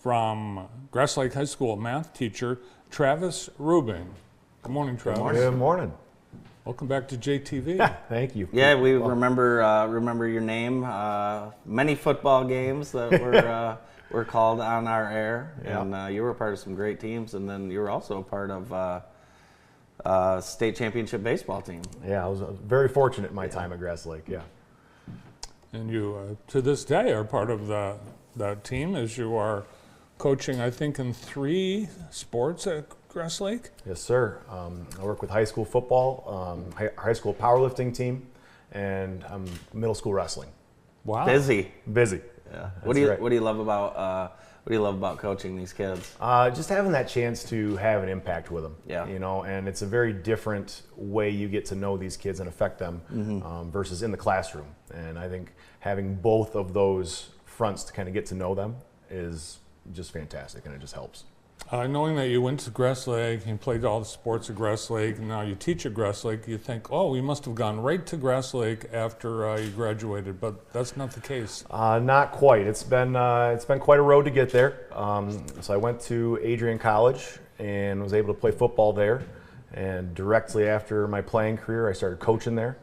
from Grass Lake High School math teacher Travis Rubingh. Good morning, Travis. Good morning. Welcome back to JTV. Thank you. Yeah, we remember your name. Many football games that were called on our air, and you were a part of some great teams, and then you were also a part of state championship baseball team. Yeah, I was very fortunate in my time at Grass Lake. Yeah. And you, to this day, are part of that team as you are coaching, I think, in 3 sports at Grass Lake? Yes, sir. I work with high school football, high school powerlifting team, and middle school wrestling. Wow. Busy. Yeah. What do you love about coaching these kids? Just having that chance to have an impact with them. Yeah. You know, and it's a very different way you get to know these kids and affect them versus in the classroom. And I think having both of those fronts to kind of get to know them is just fantastic, and it just helps. Knowing that you went to Grass Lake and played all the sports at Grass Lake, and now you teach at Grass Lake, you think, oh, you must have gone right to Grass Lake after you graduated, but that's not the case. Not quite. It's been quite a road to get there. So I went to Adrian College and was able to play football there. And directly after my playing career, I started coaching there,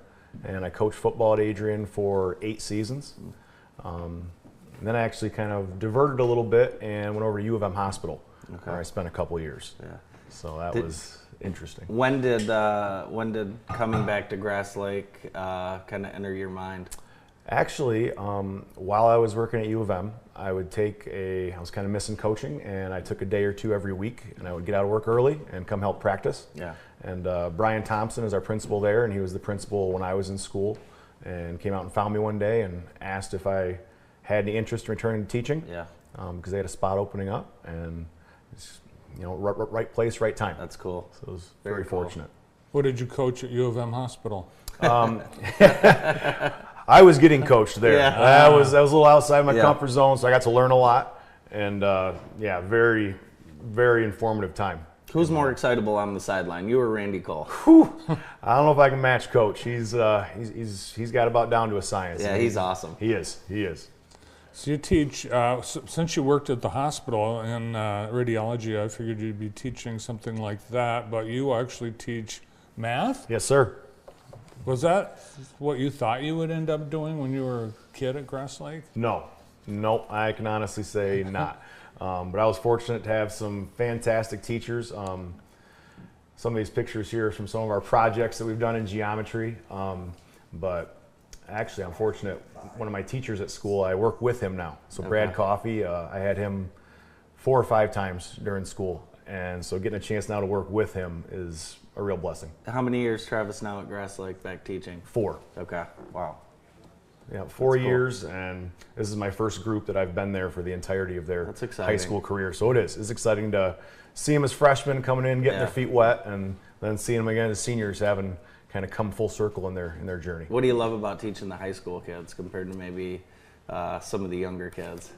and I coached football at Adrian for 8 seasons. And then I actually kind of diverted a little bit and went over to U of M Hospital. Okay. Where I spent a couple years. Yeah. So that was interesting. When did coming back to Grass Lake kind of enter your mind? Actually, while I was working at U of M, I was kind of missing coaching, and I took a day or 2 every week, and I would get out of work early and come help practice. Yeah. And Brian Thompson is our principal there, and he was the principal when I was in school, and came out and found me one day and asked if I had any interest in returning to teaching. Yeah. Because they had a spot opening up, and right place, right time. That's cool. So it was very fortunate. What did you coach at U of M Hospital? I was getting coached there. Yeah. That was a little outside my comfort zone, so I got to learn a lot. And very, very informative time. Who's more excitable on the sideline, you or Randy Cole? Whew. I don't know if I can match Coach. He's got about down to a science. Yeah, he's awesome. He is. So you teach, since you worked at the hospital in radiology, I figured you'd be teaching something like that, but you actually teach math? Yes, sir. Was that what you thought you would end up doing when you were a kid at Grass Lake? No, I can honestly say not. But I was fortunate to have some fantastic teachers. Some of these pictures here are from some of our projects that we've done in geometry. But actually, I'm fortunate. One of my teachers at school, I work with him now. So Brad Coffey, I had him 4 or 5 times during school. And so getting a chance now to work with him is a real blessing. How many years, Travis, now at Grass Lake back teaching? 4. Okay, wow. Yeah, 4 years, and this is my first group that I've been there for the entirety of their high school career. So it's exciting to see them as freshmen coming in, getting their feet wet, and then seeing them again as seniors having kind of come full circle in their journey. What do you love about teaching the high school kids compared to maybe some of the younger kids?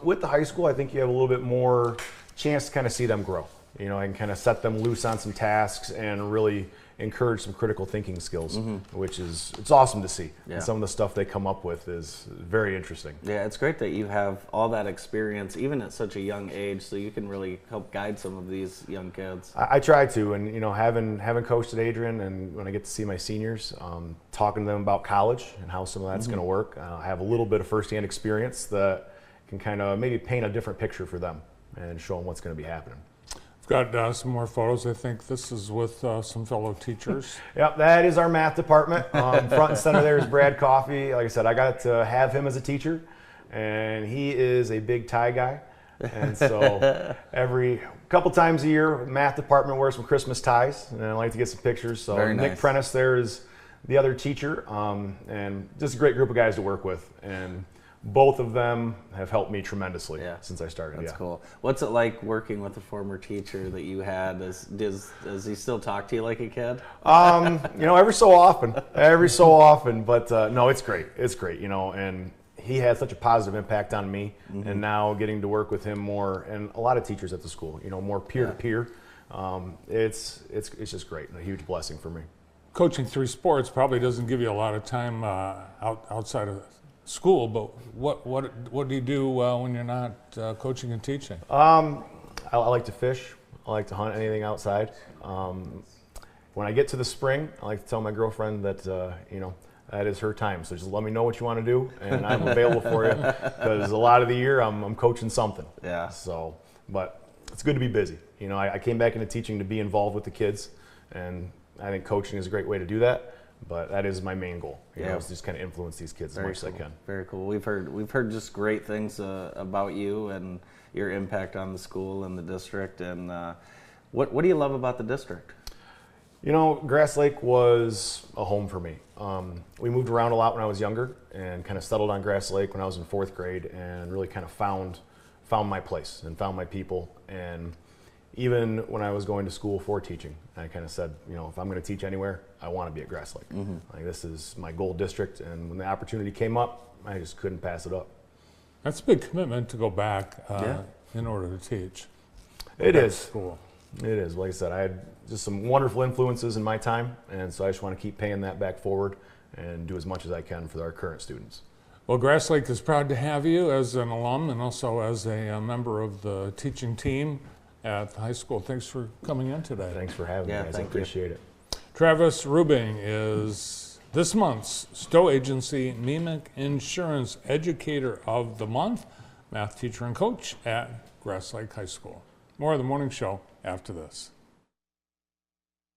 With the high school, I think you have a little bit more chance to kind of see them grow. You know, I can kind of set them loose on some tasks and really encourage some critical thinking skills, which it's awesome to see. Yeah. And some of the stuff they come up with is very interesting. Yeah, it's great that you have all that experience, even at such a young age, so you can really help guide some of these young kids. I try to, and having coached at Adrian, and when I get to see my seniors, talking to them about college and how some of that's going to work, I have a little bit of firsthand experience that can kind of maybe paint a different picture for them and show them what's going to be happening. Got some more photos. I think this is with some fellow teachers. Yep, that is our math department. Front and center there is Brad Coffey. Like I said, I got to have him as a teacher, and he is a big tie guy. And so every couple times a year, math department wears some Christmas ties, and I like to get some pictures. So Very Nick nice. Prentice there is the other teacher, and just a great group of guys to work with. And both of them have helped me tremendously since I started. That's cool. What's it like working with a former teacher that you had? Does he still talk to you like a kid? Every so often. But no, it's great. It's great. And he had such a positive impact on me, and now getting to work with him more, and a lot of teachers at the school, more peer to peer. It's just great and a huge blessing for me. Coaching 3 sports probably doesn't give you a lot of time outside of school, but what do you do when you're not coaching and teaching? I like to fish. I like to hunt anything outside. When I get to the spring, I like to tell my girlfriend that that is her time. So just let me know what you want to do, and I'm available for you. Because a lot of the year I'm coaching something. Yeah. So, but it's good to be busy. I came back into teaching to be involved with the kids, and I think coaching is a great way to do that. But that is my main goal. Is just kind of influence these kids as much as I can. Very cool. We've heard just great things about you and your impact on the school and the district. And what do you love about the district? Grass Lake was a home for me. We moved around a lot when I was younger, and kind of settled on Grass Lake when I was in 4th grade, and really kind of found my place and found my people. And even when I was going to school for teaching, I kind of said, if I'm going to teach anywhere, I want to be at Grass Lake. Mm-hmm. Like, this is my goal district, and when the opportunity came up, I just couldn't pass it up. That's a big commitment to go back in order to teach. It is. School. It is. Like I said, I had just some wonderful influences in my time, and so I just want to keep paying that back forward and do as much as I can for our current students. Well, Grass Lake is proud to have you as an alum and also as a member of the teaching team at the high school. Thanks for coming in today. Thanks for having me, guys. I appreciate it. Travis Rubingh is this month's Stowe Agency MEMIC Insurance Educator of the Month, math teacher and coach at Grass Lake High School. More of the morning show after this.